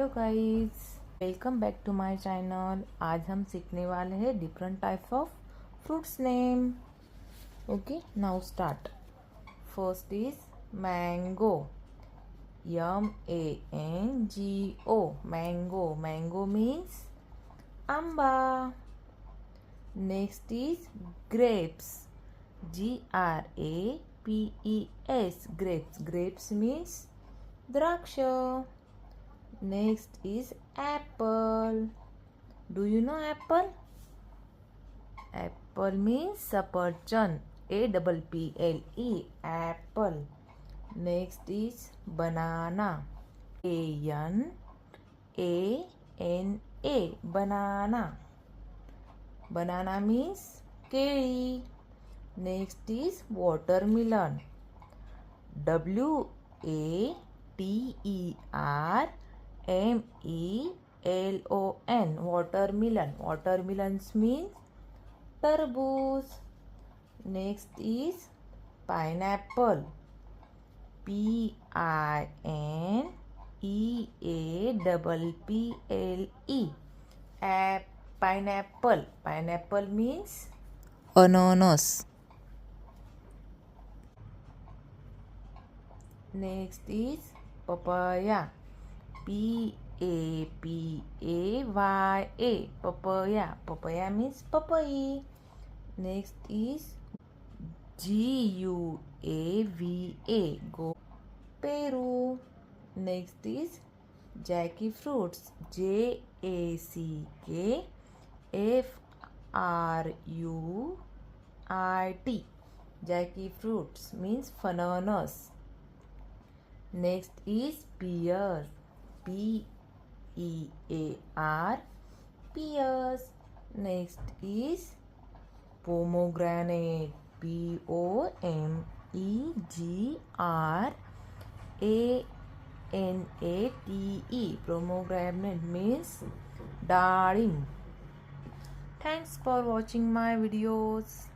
Hello guys, welcome back to my channel. आज हम सीखने वाले हैं different types of fruits name. Okay, now start. First is mango, MANGO, mango. Mango means आंबा। Next is grapes, GRAPES, grapes. Grapes means द्राक्ष. Next is apple. Do you know apple? Apple means सफरचंद, APPLE, apple. Next is banana, BANANA, banana. Banana means केळी. Next is watermelon, WATERMELON, watermelon. Watermelons means तरबूज. Next is pineapple, PINEAPPLE, pineapple. Pineapple means ananas. Next is papaya, PAPAYA, papaya. Papaya means papai. Next is GUAVA, go, peru. Next is jackfruits, JACKFRUIT, jackfruits means bananas. Next is pears, PEAR, pears. Next is pomegranate, POMEGRANATE, pomegranate means dalim. Thanks for watching my videos.